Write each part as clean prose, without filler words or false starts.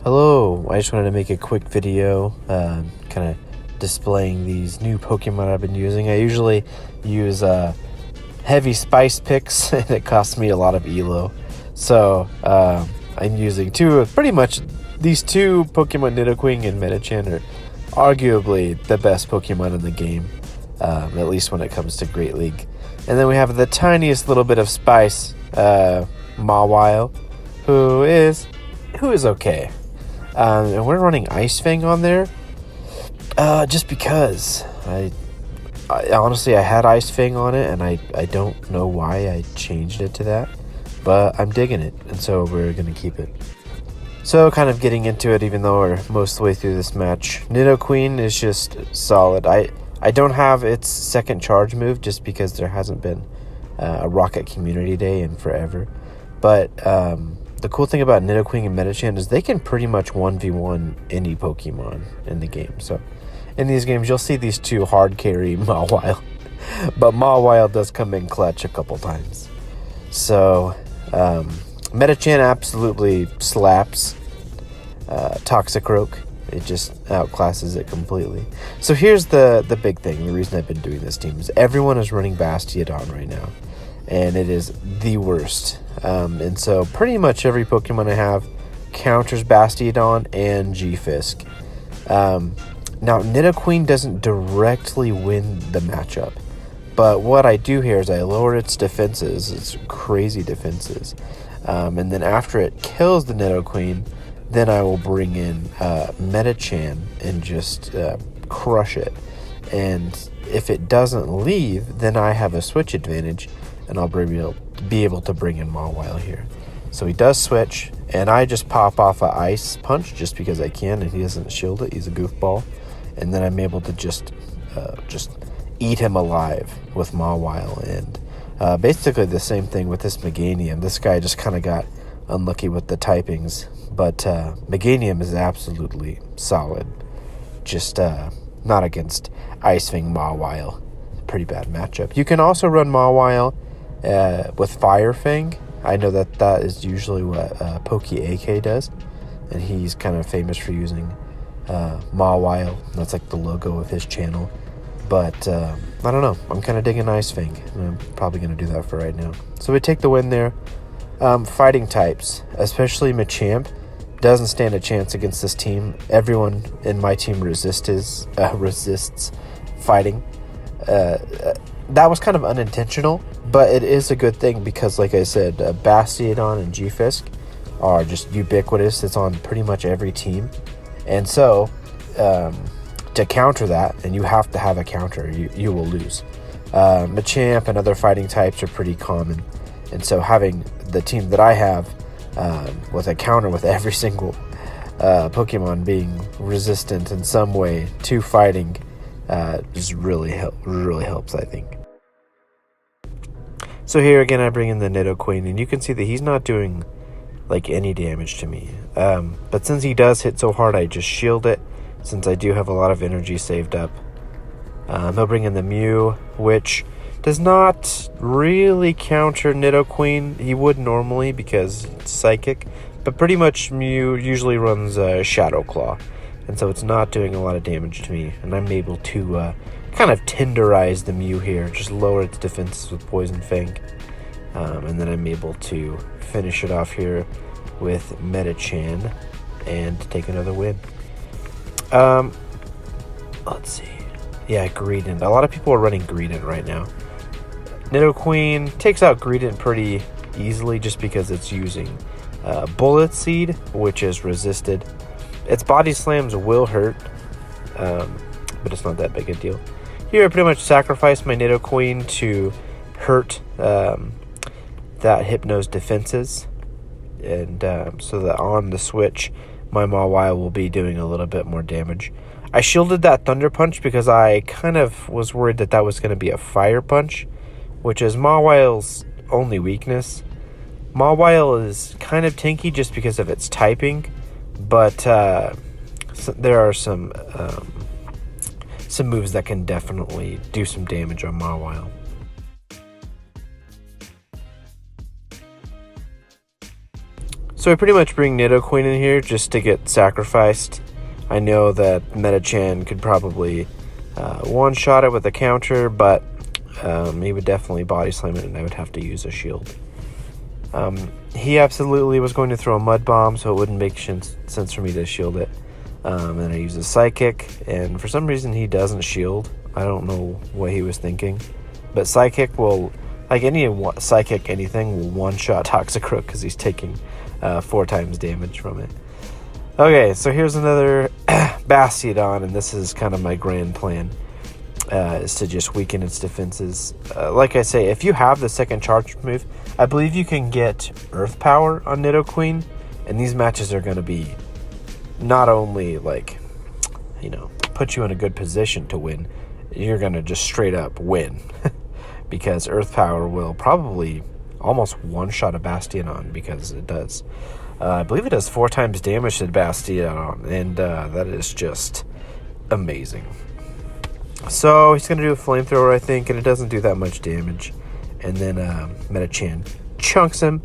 Hello, I just wanted to make a quick video kind of displaying these new Pokemon I've been using. I usually use heavy spice picks and it costs me a lot of elo. So I'm using pretty much these two Pokemon Nidoqueen and Meicham are arguably the best Pokemon in the game, at least when it comes to Great League. And then we have the tiniest little bit of spice, Mawhile, who is okay. And we're running Ice Fang on there, just because I honestly had Ice Fang on it, and I don't know why I changed it to that, but I'm digging it, and so we're gonna keep it. So kind of getting into it, even though we're most of the way through this match. Nidoqueen is just solid. I don't have its second charge move just because there hasn't been a Rocket Community Day in forever, but the cool thing about Nidoqueen and Meicham is they can pretty much 1v1 any Pokemon in the game. So in these games, you'll see these two hard carry Mawhile. But Mawhile does come in clutch a couple times. So Meicham absolutely slaps Toxicroak. It just outclasses it completely. So here's the big thing. The reason I've been doing this team is everyone is running Bastion right now. And it is the worst. And so pretty much every Pokemon I have counters Bastion and GFisk. Now, Nidoqueen doesn't directly win the matchup. But what I do here is I lower its defenses. It's crazy defenses. And then after it kills the Nidoqueen, then I will bring in Meicham and just crush it. And if it doesn't leave, then I have a switch advantage. And I'll be able to bring in Mawhile here. So he does switch, and I just pop off an Ice Punch just because I can, and he doesn't shield it. He's a goofball. And then I'm able to just eat him alive with Mawhile. And basically the same thing with this Meganium. This guy just kind of got unlucky with the typings. But Meganium is absolutely solid. Just not against Ice Fang Mawhile. Pretty bad matchup. You can also run Mawhile with Fire Fang. I know that is usually what Poke AK does, and he's kind of famous for using Mawhile. That's like the logo of his channel. But I don't know. I'm kind of digging Ice Fang, and I'm probably going to do that for right now. So we take the win there. Fighting types, especially Meicham, doesn't stand a chance against this team. Everyone in my team resists fighting. That was kind of unintentional, but it is a good thing because, like I said, Bastion and GFisk are just ubiquitous. It's on pretty much every team. And so, to counter that, and you have to have a counter, you will lose. Meicham and other fighting types are pretty common. And so having the team that I have with a counter with every single Pokemon being resistant in some way to fighting just really helps, I think. So here again, I bring in the Nidoqueen, and you can see that he's not doing like any damage to me. But since he does hit so hard, I just shield it, since I do have a lot of energy saved up. He'll bring in the Mew, which does not really counter Nidoqueen. He would normally because it's psychic, but pretty much Mew usually runs Shadow Claw. And so it's not doing a lot of damage to me. And I'm able to kind of tenderize the Mew here. Just lower its defenses with Poison Fang. And then I'm able to finish it off here with Meicham and take another win. Let's see. Yeah, Greedent. A lot of people are running Greedent right now. Nidoqueen takes out Greedent pretty easily just because it's using Bullet Seed, which is resisted. Its body slams will hurt, but it's not that big a deal. Here I pretty much sacrifice my Nidoqueen to hurt that Hypno's defenses. And so that on the switch, my Mawhile will be doing a little bit more damage. I shielded that Thunder Punch because I kind of was worried that was going to be a Fire Punch, which is Mawhile's only weakness. Mawhile is kind of tanky just because of its typing. But so there are some moves that can definitely do some damage on Mawhile. So I pretty much bring Nidoqueen in here just to get sacrificed. I know that Meicham could probably one-shot it with a counter, but he would definitely body slam it, and I would have to use a shield. He absolutely was going to throw a Mud Bomb, so it wouldn't make sense for me to shield it. And I use a Psychic, and for some reason he doesn't shield. I don't know what he was thinking. But Psychic will, like any Psychic anything, will one-shot Toxicroak because he's taking 4 times damage from it. Okay, so here's another Bastion, and this is kind of my grand plan, is to just weaken its defenses. Like I say, if you have the second charge move, I believe you can get Earth Power on Nidoqueen, and these matches are going to be not only, like, you know, put you in a good position to win, you're going to just straight up win. Because Earth Power will probably almost one-shot a Bastion, because it does. I believe it does 4 times damage to Bastion, and that is just amazing. So he's going to do a Flamethrower, I think, and it doesn't do that much damage. And then Meicham chunks him.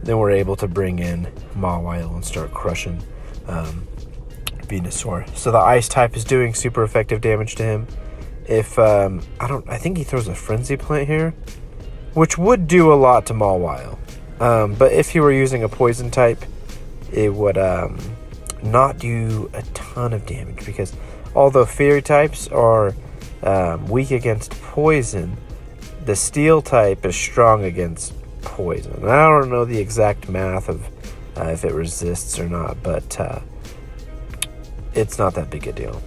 Then we're able to bring in Mawhile and start crushing Venusaur. So the Ice type is doing super effective damage to him. If I think he throws a Frenzy Plant here, which would do a lot to Mawhile. But if he were using a Poison type, it would not do a ton of damage, because although Fairy types are weak against Poison, the Steel type is strong against Poison. And I don't know the exact math of if it resists or not, but it's not that big a deal.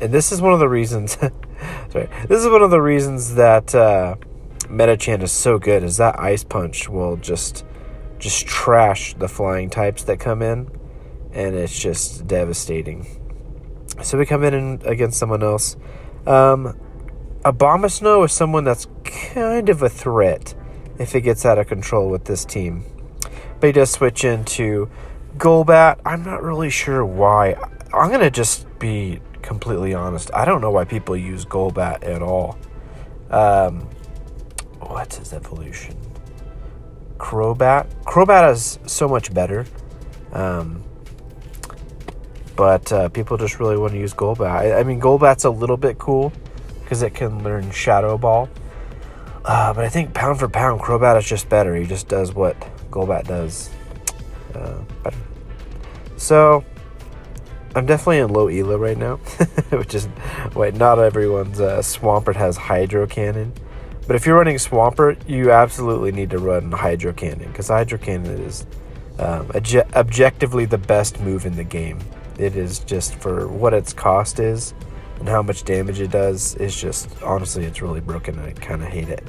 And this is one of the reasons this is one of the reasons that Meicham is so good, is that Ice Punch will just trash the flying types that come in, and it's just devastating. So we come in against someone else. Abomasnow is someone that's kind of a threat if it gets out of control with this team. But he does switch into Golbat. I'm not really sure why. I'm going to just be completely honest. I don't know why people use Golbat at all. What's his evolution? Crobat? Crobat is so much better. But people just really want to use Golbat. I mean, Golbat's a little bit cool because it can learn Shadow Ball. But I think pound for pound, Crobat is just better. He just does what Golbat does better. So I'm definitely in low ELA right now, which is why not everyone's Swampert has Hydro Cannon. But if you're running Swampert, you absolutely need to run Hydro Cannon, because Hydro Cannon is objectively the best move in the game. It is just, for what its cost is and how much damage it does, is just, honestly, it's really broken. I kind of hate it.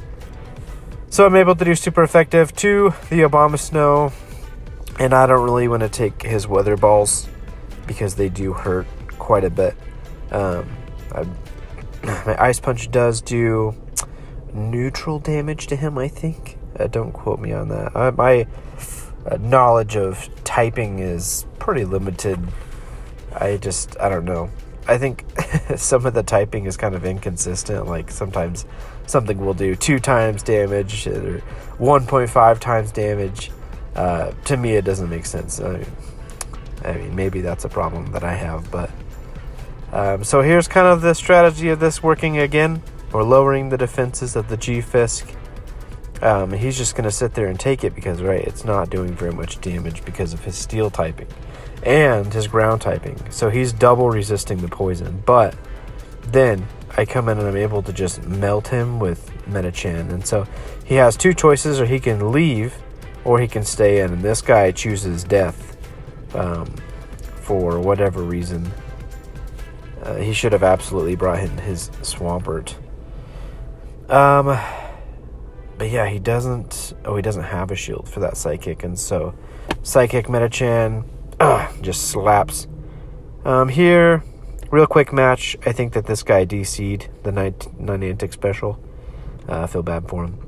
So I'm able to do super effective to the Abomasnow, and I don't really want to take his Weather Balls because they do hurt quite a bit. My Ice Punch does do neutral damage to him, I think. Don't quote me on that. My knowledge of typing is pretty limited. I don't know. I think some of the typing is kind of inconsistent. Like, sometimes something will do 2 times damage or 1.5 times damage. To me, it doesn't make sense. I mean, maybe that's a problem that I have, but so here's kind of the strategy of this working again. We're lowering the defenses of the GFisk. He's just going to sit there and take it because, right, it's not doing very much damage because of his Steel typing and his Ground typing. So he's double resisting the poison. But then I come in and I'm able to just melt him with Meicham. And so he has 2 choices, or he can leave or he can stay in. And this guy chooses death for whatever reason. He should have absolutely brought in his Swampert. But yeah, he doesn't have a shield for that Psychic, and so Psychic Meicham just slaps. Here, real quick match. I think that this guy DC'd the Niantic special. I feel bad for him.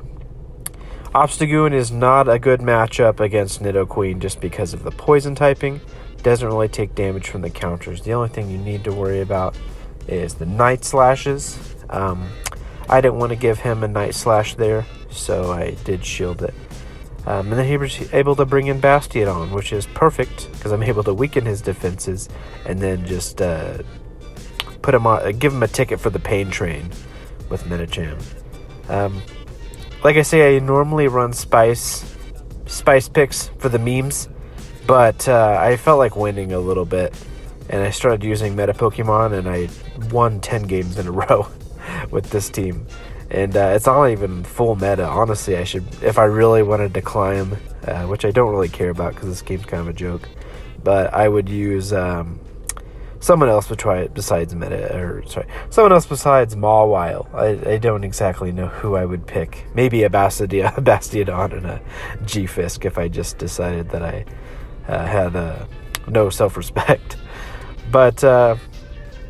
Obstagoon is not a good matchup against Nidoqueen just because of the poison typing. Doesn't really take damage from the counters. The only thing you need to worry about is the Night Slashes. I didn't want to give him a Night Slash there, so I did shield it. And then he was able to bring in Bastion on, which is perfect because I'm able to weaken his defenses and then just put him on, give him a ticket for the pain train with Meicham. Like I say, I normally run spice picks for the memes, but I felt like winning a little bit, and I started using meta Pokemon, and I won 10 games in a row with this team. And it's not even full meta. Honestly, I should, if I really wanted to climb, which I don't really care about because this game's kind of a joke, but I would use someone else would try it besides someone else besides Mawhile. I don't exactly know who I would pick. Maybe a Bastion and a GFisk if I just decided that I had no self-respect. But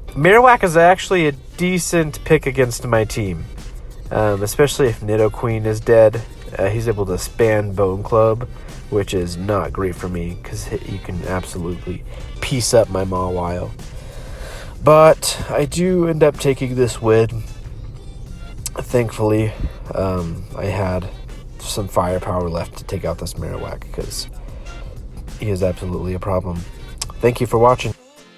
Marowak is actually a decent pick against my team. Especially if NIDOQUEEN is dead. He's able to span Bone Club, which is not great for me because you can absolutely piece up my Mawhile. But I do end up taking this win. Thankfully, I had some firepower left to take out this Marowak because he is absolutely a problem. Thank you for watching.